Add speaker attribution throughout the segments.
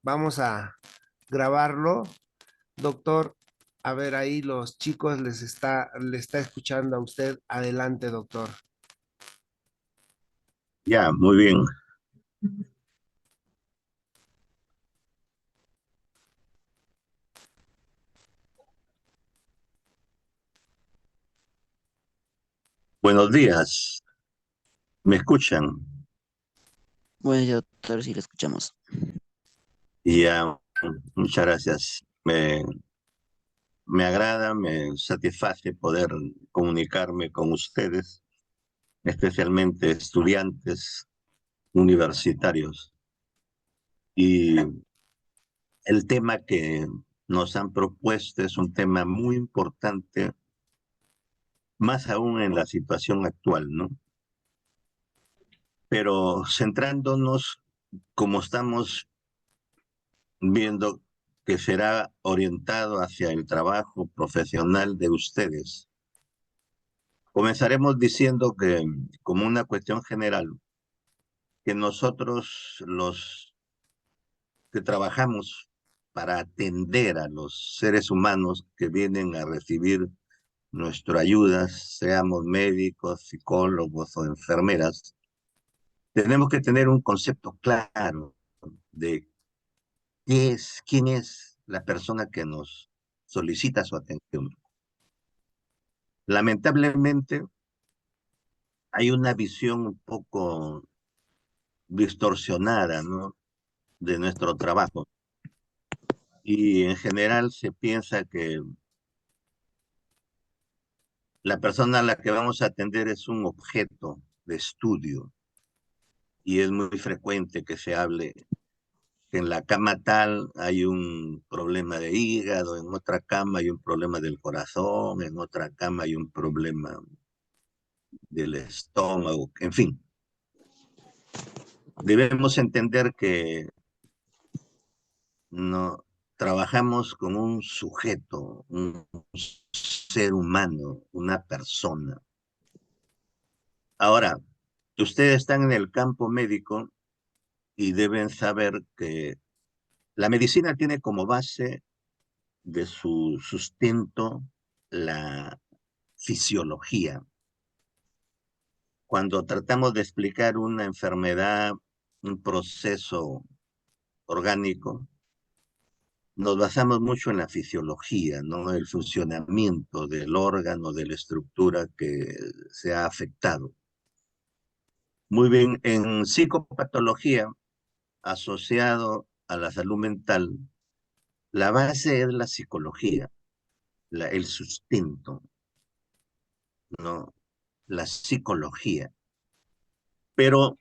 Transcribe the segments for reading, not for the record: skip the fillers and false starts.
Speaker 1: Vamos a grabarlo. Doctor, a ver ahí los chicos le está escuchando a usted. Adelante, doctor.
Speaker 2: Ya, muy bien. Buenos días. ¿Me escuchan?
Speaker 3: Bueno, ya, doctor, si lo escuchamos.
Speaker 2: Ya, muchas gracias. Me agrada, me satisface poder comunicarme con ustedes, especialmente estudiantes universitarios. Y el tema que nos han propuesto es un tema muy importante, más aún en la situación actual, ¿no? Pero centrándonos, como estamos viendo que será orientado hacia el trabajo profesional de ustedes. Comenzaremos diciendo que, como una cuestión general, que nosotros los que trabajamos para atender a los seres humanos que vienen a recibir nuestra ayuda, seamos médicos, psicólogos o enfermeras, tenemos que tener un concepto claro de quién es la persona que nos solicita su atención. Lamentablemente, hay una visión un poco distorsionada, ¿no?, de nuestro trabajo. Y en general se piensa que la persona a la que vamos a atender es un objeto de estudio. Y es muy frecuente que se hable que en la cama tal hay un problema de hígado, en otra cama hay un problema del corazón, en otra cama hay un problema del estómago, en fin. Debemos entender que no trabajamos con un sujeto, un ser humano, una persona. Ahora, ustedes están en el campo médico y deben saber que la medicina tiene como base de su sustento la fisiología. Cuando tratamos de explicar una enfermedad, un proceso orgánico, nos basamos mucho en la fisiología, ¿no? El funcionamiento del órgano, de la estructura que se ha afectado. Muy bien, en psicopatología, asociado a la salud mental, la base es la psicología, el sustento, ¿no? La psicología. Pero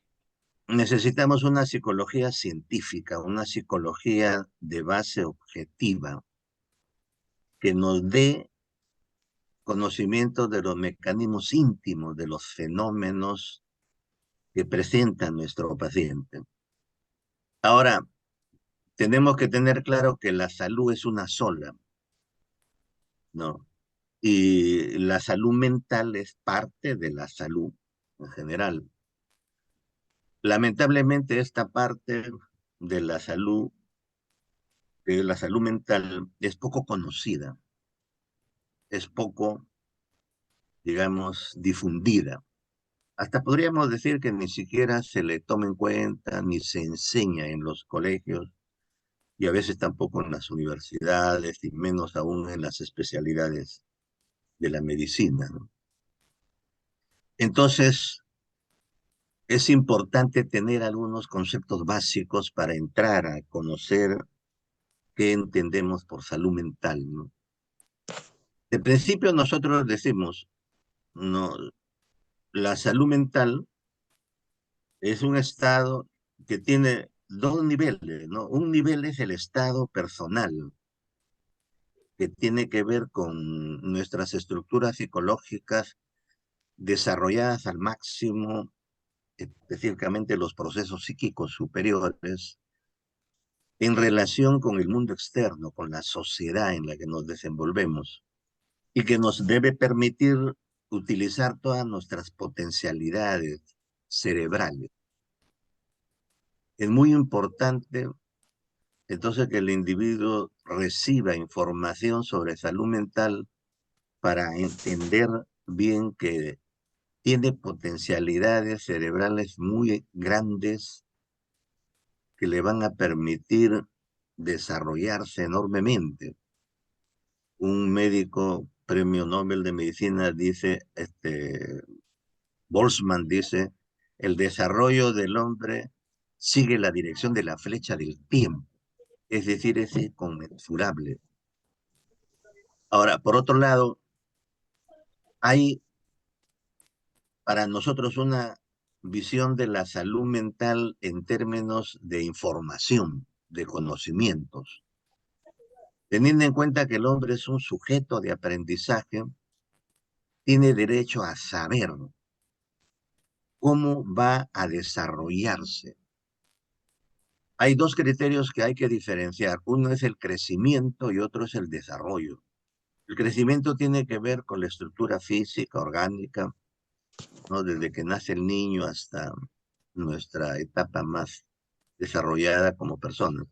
Speaker 2: necesitamos una psicología científica, una psicología de base objetiva, que nos dé conocimiento de los mecanismos íntimos de los fenómenos que presenta nuestro paciente. Ahora, tenemos que tener claro que la salud es una sola, ¿no? Y la salud mental es parte de la salud en general. Lamentablemente, esta parte de la salud, que es la salud mental, es poco conocida, es poco, digamos, difundida. Hasta podríamos decir que ni siquiera se le toma en cuenta ni se enseña en los colegios y a veces tampoco en las universidades y menos aún en las especialidades de la medicina, ¿no? Entonces, es importante tener algunos conceptos básicos para entrar a conocer qué entendemos por salud mental, ¿no? De principio nosotros decimos, no, la salud mental es un estado que tiene dos niveles, ¿no? Un nivel es el estado personal, que tiene que ver con nuestras estructuras psicológicas desarrolladas al máximo, específicamente los procesos psíquicos superiores, en relación con el mundo externo, con la sociedad en la que nos desenvolvemos, y que nos debe permitir utilizar todas nuestras potencialidades cerebrales. Es muy importante Entonces, que el individuo reciba información sobre salud mental para entender bien que tiene potencialidades cerebrales muy grandes que le van a permitir desarrollarse enormemente. Un médico premio Nobel de Medicina dice, Boltzmann dice, el desarrollo del hombre sigue la dirección de la flecha del tiempo, es decir, es inconmensurable. Ahora, por otro lado, hay para nosotros una visión de la salud mental en términos de información, de conocimientos, teniendo en cuenta que el hombre es un sujeto de aprendizaje, tiene derecho a saber cómo va a desarrollarse. Hay dos criterios que hay que diferenciar. Uno es el crecimiento y otro es el desarrollo. El crecimiento tiene que ver con la estructura física, orgánica, ¿no? Desde que nace el niño hasta nuestra etapa más desarrollada como personas.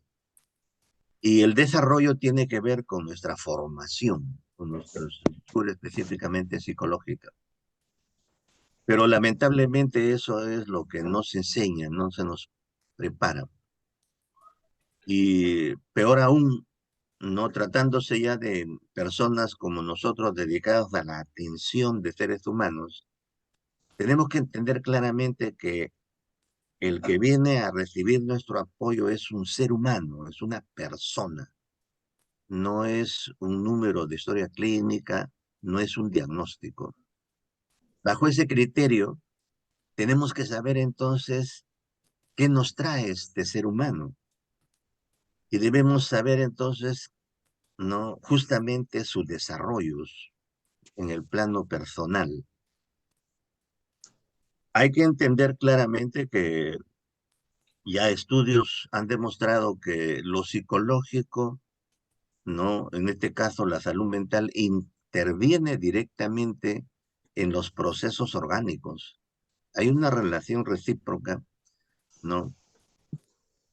Speaker 2: Y el desarrollo tiene que ver con nuestra formación, con nuestra estructura específicamente psicológica. Pero lamentablemente eso es lo que no se enseña, no se nos prepara. Y peor aún, no tratándose ya de personas como nosotros dedicados a la atención de seres humanos, tenemos que entender claramente que el que viene a recibir nuestro apoyo es un ser humano, es una persona, no es un número de historia clínica, no es un diagnóstico. Bajo ese criterio, tenemos que saber entonces qué nos trae este ser humano y debemos saber entonces, no, justamente sus desarrollos en el plano personal. Hay que entender claramente que ya estudios han demostrado que lo psicológico, ¿no? En este caso, la salud mental interviene directamente en los procesos orgánicos. Hay una relación recíproca, ¿no?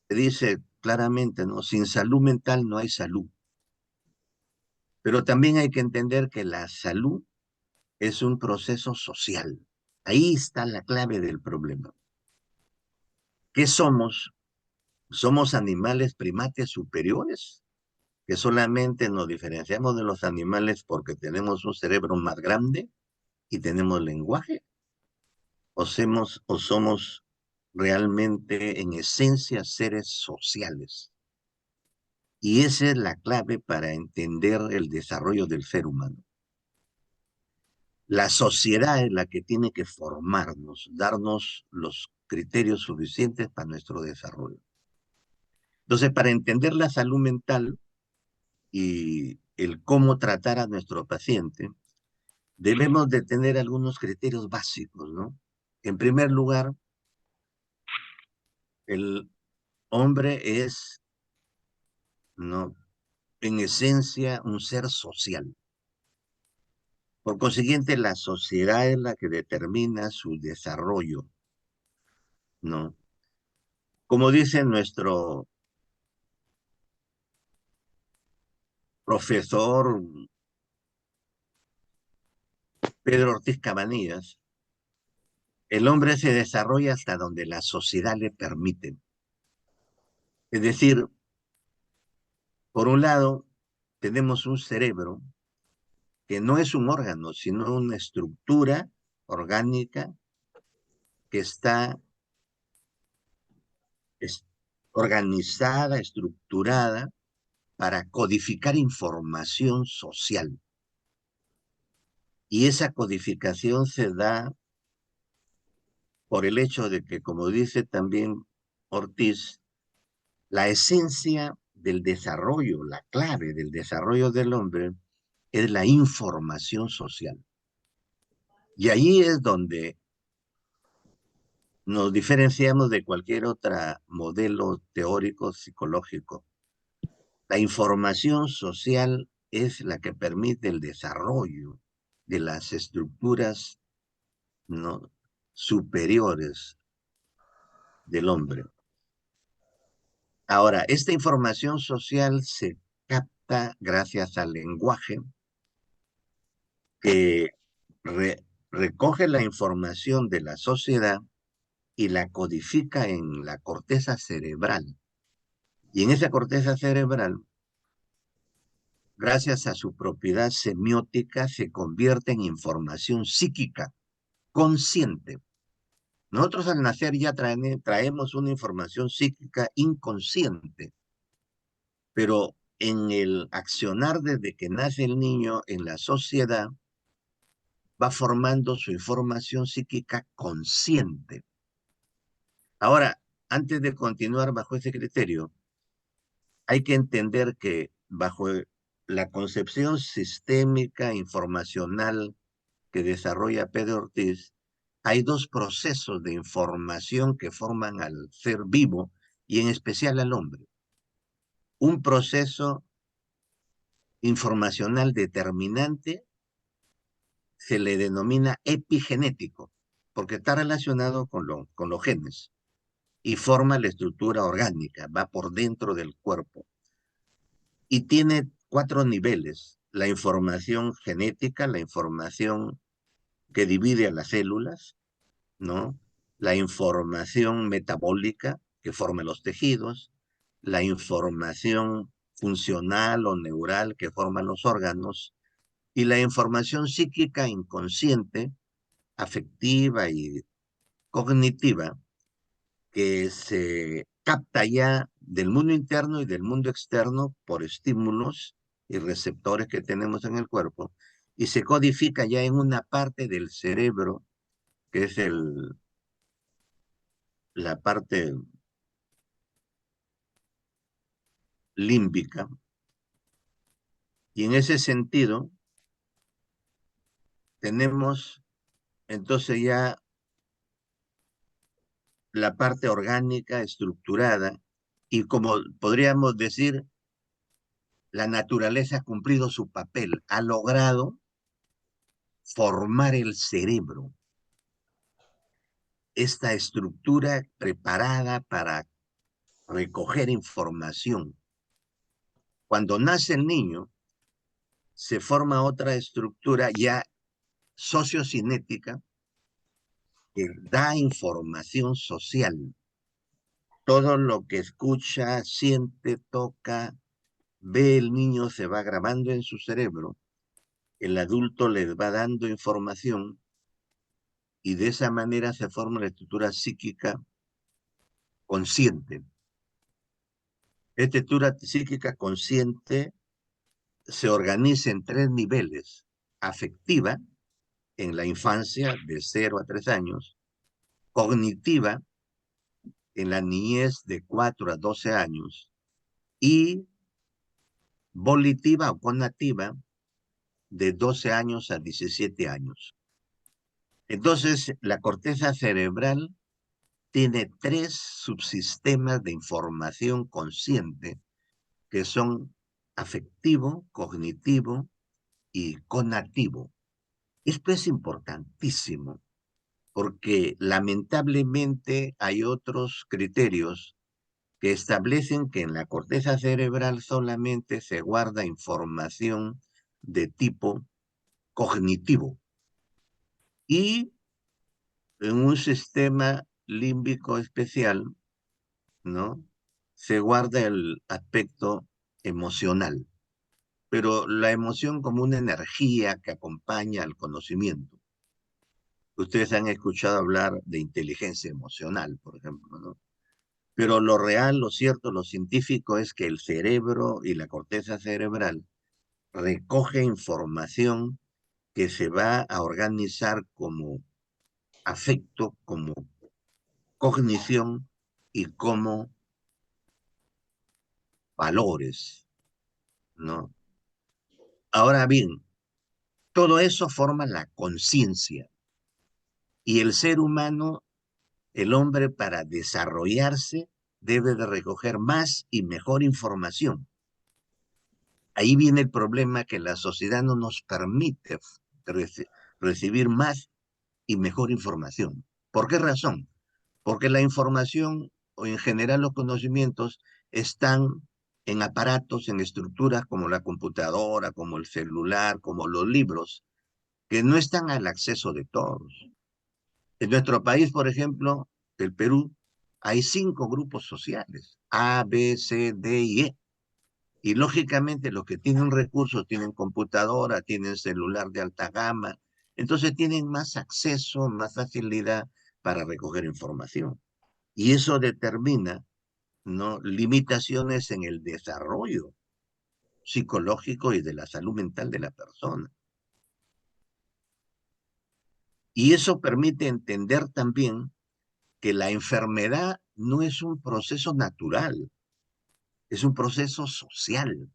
Speaker 2: Se dice claramente, ¿no? Sin salud mental no hay salud. Pero también hay que entender que la salud es un proceso social. Ahí está la clave del problema. ¿Qué somos? ¿Somos animales primates superiores? Que solamente nos diferenciamos de los animales porque tenemos un cerebro más grande y tenemos lenguaje, o somos realmente en esencia seres sociales. Y esa es la clave para entender el desarrollo del ser humano. La sociedad es la que tiene que formarnos, darnos los criterios suficientes para nuestro desarrollo. Entonces, para entender la salud mental y el cómo tratar a nuestro paciente, debemos de tener algunos criterios básicos, ¿no? En primer lugar, el hombre es, ¿no? En esencia, un ser social. Por consiguiente, la sociedad es la que determina su desarrollo, ¿no? Como dice nuestro profesor Pedro Ortiz Cabanillas, el hombre se desarrolla hasta donde la sociedad le permite. Es decir, por un lado, tenemos un cerebro que no es un órgano, sino una estructura orgánica que está organizada, estructurada para codificar información social. Y esa codificación se da por el hecho de que, como dice también Ortiz, la esencia del desarrollo, la clave del desarrollo del hombre es la información social. Y ahí es donde nos diferenciamos de cualquier otro modelo teórico psicológico. La información social es la que permite el desarrollo de las estructuras, ¿no? superiores del hombre. Ahora, esta información social se capta gracias al lenguaje que recoge la información de la sociedad y la codifica en la corteza cerebral. Y en esa corteza cerebral, gracias a su propiedad semiótica, se convierte en información psíquica, consciente. Nosotros al nacer ya traemos una información psíquica inconsciente, pero en el accionar desde que nace el niño en la sociedad, va formando su información psíquica consciente. Ahora, antes de continuar bajo ese criterio, hay que entender que bajo la concepción sistémica informacional que desarrolla Pedro Ortiz, hay dos procesos de información que forman al ser vivo y en especial al hombre. Un proceso informacional determinante se le denomina epigenético, porque está relacionado con los genes y forma la estructura orgánica, va por dentro del cuerpo. Y tiene 4 niveles: la información genética, la información que divide a las células, ¿no? La información metabólica que forma los tejidos, la información funcional o neural que forman los órganos, y la información psíquica inconsciente, afectiva y cognitiva, que se capta ya del mundo interno y del mundo externo por estímulos y receptores que tenemos en el cuerpo, y se codifica ya en una parte del cerebro, que es la parte límbica, y en ese sentido tenemos entonces ya la parte orgánica estructurada, y como podríamos decir, la naturaleza ha cumplido su papel, ha logrado formar el cerebro, esta estructura preparada para recoger información. Cuando nace el niño, se forma otra estructura ya sociocinética que da información social. Todo lo que escucha, siente, toca, ve el niño se va grabando en su cerebro, el adulto le va dando información y de esa manera se forma la estructura psíquica consciente. Esta estructura psíquica consciente se organiza en 3 niveles: afectiva, en la infancia de 0 a 3 años, cognitiva, en la niñez de 4 a 12 años, y volitiva o conativa de 12 años a 17 años. Entonces, la corteza cerebral tiene 3 subsistemas de información consciente que son afectivo, cognitivo y conativo. Esto es importantísimo porque lamentablemente hay otros criterios que establecen que en la corteza cerebral solamente se guarda información de tipo cognitivo y en un sistema límbico especial, ¿no? Se guarda el aspecto emocional, pero la emoción como una energía que acompaña al conocimiento. Ustedes han escuchado hablar de inteligencia emocional, por ejemplo, ¿no? Pero lo real, lo cierto, lo científico es que el cerebro y la corteza cerebral recoge información que se va a organizar como afecto, como cognición y como valores, ¿no? Ahora bien, todo eso forma la conciencia y el ser humano, el hombre, para desarrollarse debe de recoger más y mejor información. Ahí viene el problema, que la sociedad no nos permite recibir más y mejor información. ¿Por qué razón? Porque la información o en general los conocimientos están en aparatos, en estructuras como la computadora, como el celular, como los libros, que no están al acceso de todos. En nuestro país, por ejemplo, el Perú, hay 5 grupos sociales, A, B, C, D y E. Y lógicamente los que tienen recursos tienen computadora, tienen celular de alta gama, entonces tienen más acceso, más facilidad para recoger información. Y eso determina, ¿no?, limitaciones en el desarrollo psicológico y de la salud mental de la persona. Y eso permite entender también que la enfermedad no es un proceso natural, es un proceso social.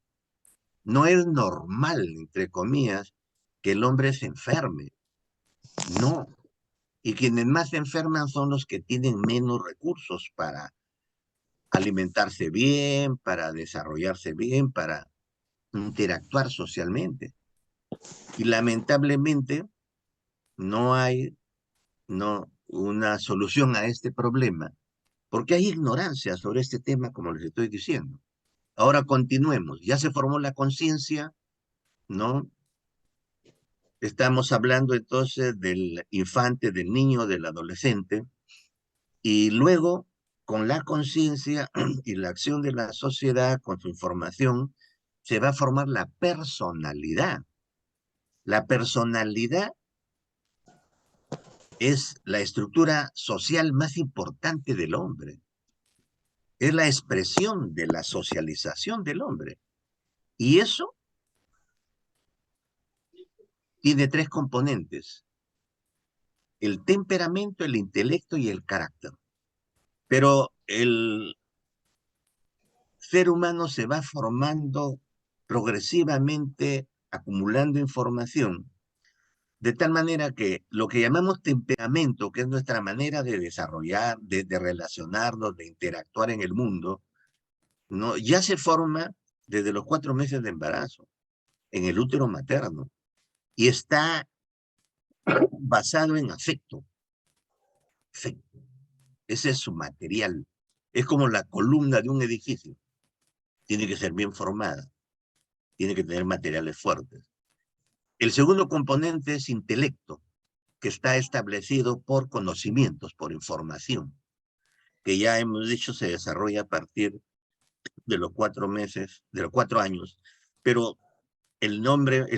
Speaker 2: No es normal, entre comillas, que el hombre se enferme. No. Y quienes más se enferman son los que tienen menos recursos para alimentarse bien, para desarrollarse bien, para interactuar socialmente. Y lamentablemente no hay una solución a este problema, porque hay ignorancia sobre este tema, como les estoy diciendo. Ahora continuemos. Ya se formó la conciencia, ¿no? Estamos hablando entonces del infante, del niño, del adolescente, y luego, con la conciencia y la acción de la sociedad, con su información, se va a formar la personalidad. La personalidad es la estructura social más importante del hombre. Es la expresión de la socialización del hombre. Y eso tiene 3 componentes: el temperamento, el intelecto y el carácter. Pero el ser humano se va formando progresivamente, acumulando información, de tal manera que lo que llamamos temperamento, que es nuestra manera de desarrollar, de relacionarnos, de interactuar en el mundo, ¿no?, ya se forma desde los 4 meses de embarazo, en el útero materno, y está basado en afecto. Afecto. Ese es su material. Es como la columna de un edificio. Tiene que ser bien formada. Tiene que tener materiales fuertes. El segundo componente es intelecto, que está establecido por conocimientos, por información, que ya hemos dicho se desarrolla a partir de los 4 meses, de los 4 años, pero el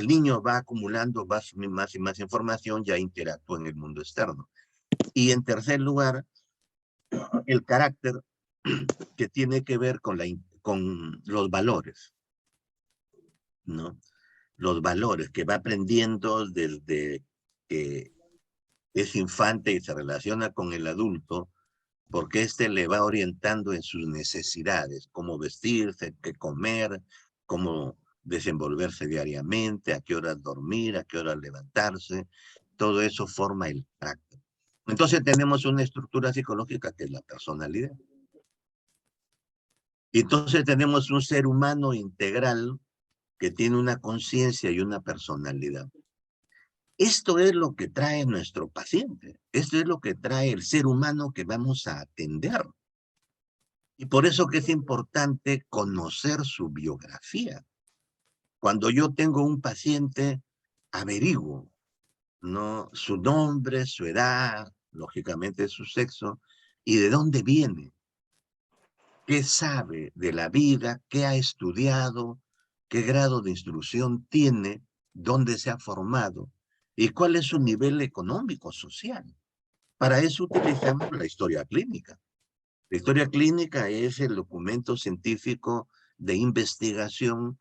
Speaker 2: niño va acumulando más y más información, ya interactúa en el mundo externo. Y en tercer lugar, el carácter, que tiene que ver con los valores, ¿no? Los valores que va aprendiendo desde que es infante y se relaciona con el adulto, porque éste le va orientando en sus necesidades, cómo vestirse, qué comer, cómo desenvolverse diariamente, a qué horas dormir, a qué horas levantarse. Todo eso forma el carácter. Entonces tenemos una estructura psicológica que es la personalidad. Y entonces tenemos un ser humano integral que tiene una conciencia y una personalidad. Esto es lo que trae nuestro paciente. Esto es lo que trae el ser humano que vamos a atender. Y por eso que es importante conocer su biografía. Cuando yo tengo un paciente, averiguo, ¿no?, su nombre, su edad, lógicamente su sexo, y de dónde viene, qué sabe de la vida, qué ha estudiado, qué grado de instrucción tiene, dónde se ha formado y cuál es su nivel económico, social. Para eso utilizamos la historia clínica. La historia clínica es el documento científico de investigación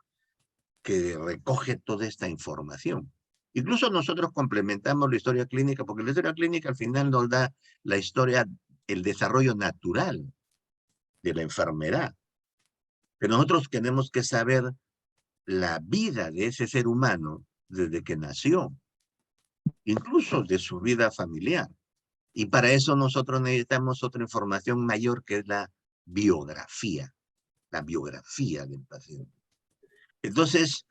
Speaker 2: que recoge toda esta información. Incluso nosotros complementamos la historia clínica, porque la historia clínica al final nos da la historia, el desarrollo natural de la enfermedad. Pero nosotros tenemos que saber la vida de ese ser humano desde que nació, incluso de su vida familiar. Y para eso nosotros necesitamos otra información mayor, que es la biografía del paciente. Entonces,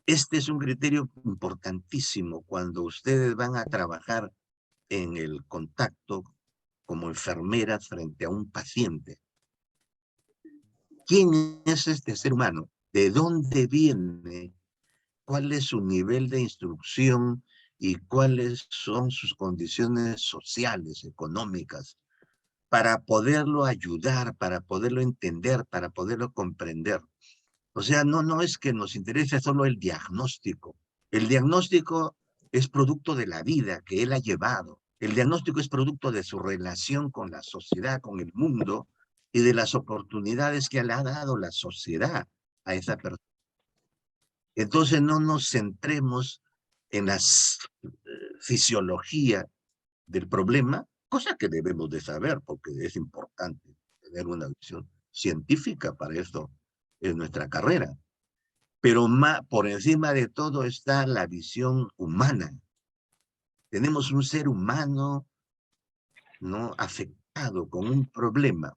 Speaker 2: este es un criterio importantísimo cuando ustedes van a trabajar en el contacto como enfermeras frente a un paciente. ¿Quién es este ser humano? ¿De dónde viene? ¿Cuál es su nivel de instrucción y cuáles son sus condiciones sociales, económicas, para poderlo ayudar, para poderlo entender, para poderlo comprender? O sea, no es que nos interese solo el diagnóstico. El diagnóstico es producto de la vida que él ha llevado. El diagnóstico es producto de su relación con la sociedad, con el mundo, y de las oportunidades que le ha dado la sociedad a esa persona. Entonces no nos centremos en la fisiología del problema, cosa que debemos de saber porque es importante tener una visión científica, para esto es nuestra carrera. Pero por encima de todo está la visión humana. Tenemos un ser humano, ¿no?, afectado con un problema.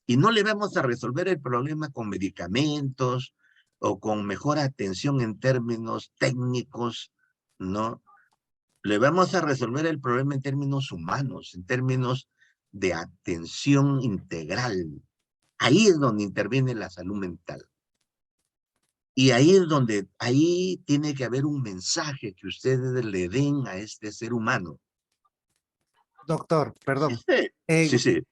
Speaker 2: Y no le vamos a resolver el problema con medicamentos o con mejor atención en términos técnicos, ¿no? Le vamos a resolver el problema en términos humanos, en términos de atención integral. Ahí es donde interviene la salud mental. Y ahí es donde, ahí tiene que haber un mensaje que ustedes le den a este ser humano.
Speaker 1: Doctor, perdón.
Speaker 2: Sí, sí.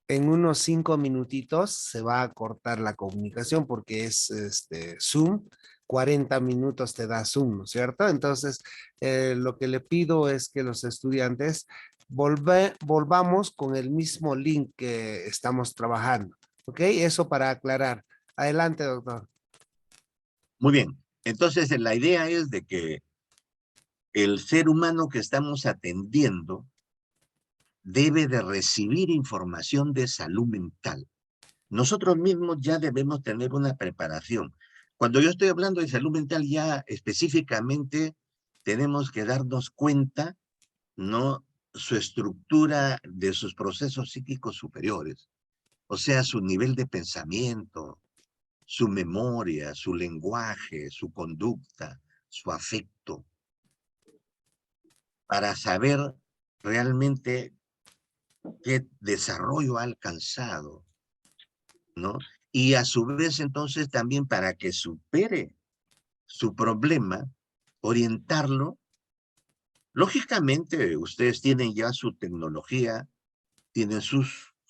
Speaker 1: En unos 5 minutitos se va a cortar la comunicación porque es Zoom. 40 minutos te da Zoom, ¿no es cierto? Entonces, lo que le pido es que los estudiantes volvamos con el mismo link que estamos trabajando. ¿Ok? Eso para aclarar. Adelante, doctor.
Speaker 2: Muy bien. Entonces, la idea es de que el ser humano que estamos atendiendo debe de recibir información de salud mental. Nosotros mismos ya debemos tener una preparación. Cuando yo estoy hablando de salud mental, ya específicamente tenemos que darnos cuenta, ¿no?, su estructura de sus procesos psíquicos superiores, o sea, su nivel de pensamiento, su memoria, su lenguaje, su conducta, su afecto, para saber realmente qué desarrollo ha alcanzado, ¿no? Y a su vez, entonces, también para que supere su problema, orientarlo. Lógicamente, ustedes tienen ya su tecnología, tienen su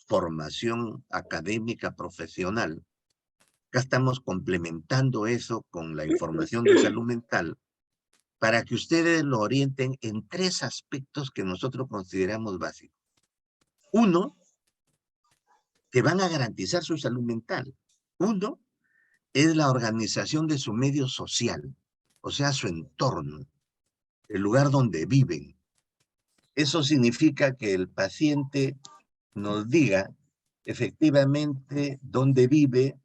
Speaker 2: formación académica, profesional. Acá estamos complementando eso con la información de salud mental para que ustedes lo orienten en 3 aspectos que nosotros consideramos básicos. Uno, que van a garantizar su salud mental. Uno, es la organización de su medio social, o sea, su entorno, el lugar donde viven. Eso significa que el paciente nos diga efectivamente dónde vive,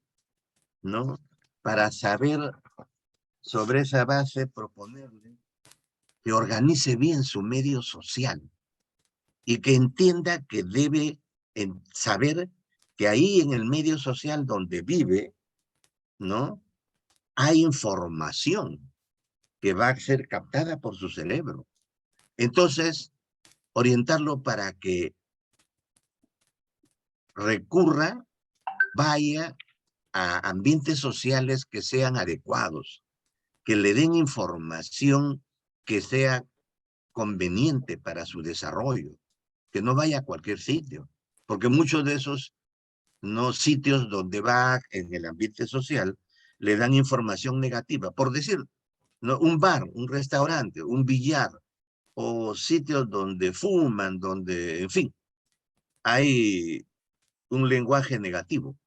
Speaker 2: ¿no?, para saber sobre esa base proponerle que organice bien su medio social y que entienda que debe saber que ahí en el medio social donde vive, ¿no?, hay información que va a ser captada por su cerebro. Entonces, orientarlo para que recurra, vaya a ambientes sociales que sean adecuados, que le den información que sea conveniente para su desarrollo, que no vaya a cualquier sitio, porque muchos de esos no sitios donde va en el ambiente social le dan información negativa. Por decir, ¿no?, un bar, un restaurante, un billar, o sitios donde fuman, donde, en fin, hay un lenguaje negativo.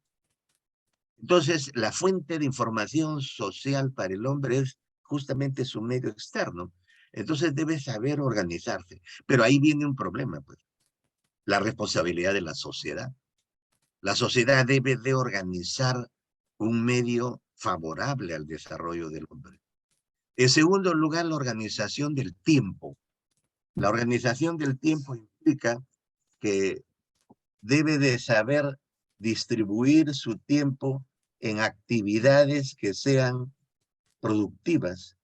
Speaker 2: Entonces, la fuente de información social para el hombre es justamente su medio externo. Entonces debe saber organizarse. Pero ahí viene un problema, pues, la responsabilidad de la sociedad. La sociedad debe de organizar un medio favorable al desarrollo del hombre. En segundo lugar, la organización del tiempo. La organización del tiempo implica que debe de saber distribuir su tiempo en actividades que sean productivas.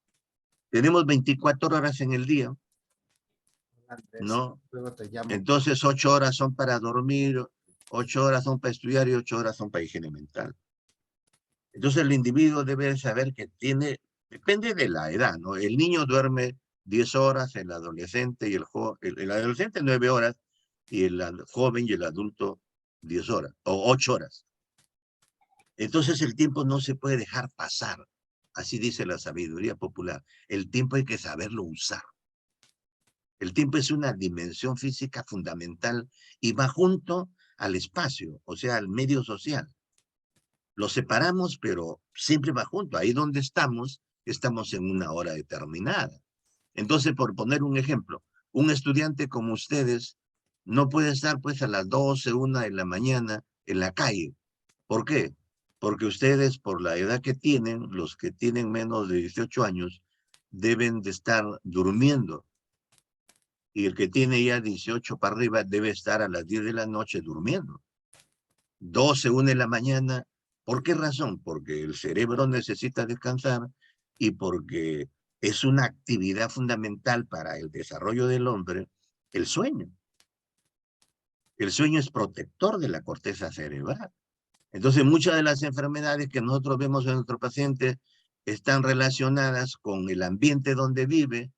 Speaker 2: Tenemos 24 horas en el día.
Speaker 1: Andrés,
Speaker 2: ¿no?
Speaker 1: luego te llamo.
Speaker 2: Entonces 8 horas son para dormir, 8 horas son para estudiar y 8 horas son para higiene mental. Entonces el individuo debe saber que tiene, depende de la edad, ¿no? El niño duerme 10 horas, el adolescente y el adolescente 9 horas, y el joven y el adulto 10 horas, o 8 horas. Entonces el tiempo no se puede dejar pasar. Así dice la sabiduría popular. El tiempo hay que saberlo usar. El tiempo es una dimensión física fundamental y va junto al espacio, o sea, al medio social. Lo separamos, pero siempre va junto. Ahí donde estamos, estamos en una hora determinada. Entonces, por poner un ejemplo, un estudiante como ustedes no puede estar pues a las 12, 1 de la mañana en la calle. ¿Por qué? Porque ustedes, por la edad que tienen, los que tienen menos de 18 años, deben de estar durmiendo. Y el que tiene ya 18 para arriba debe estar a las 10 de la noche durmiendo. 12, 1 de la mañana. ¿Por qué razón? Porque el cerebro necesita descansar y porque es una actividad fundamental para el desarrollo del hombre, el sueño. El sueño es protector de la corteza cerebral. Entonces, muchas de las enfermedades que nosotros vemos en nuestro paciente están relacionadas con el ambiente donde vive,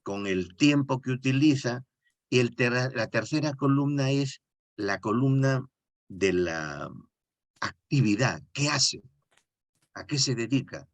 Speaker 2: con el tiempo que utiliza, y la tercera columna es la columna de la actividad. ¿Qué hace? ¿A qué se dedica?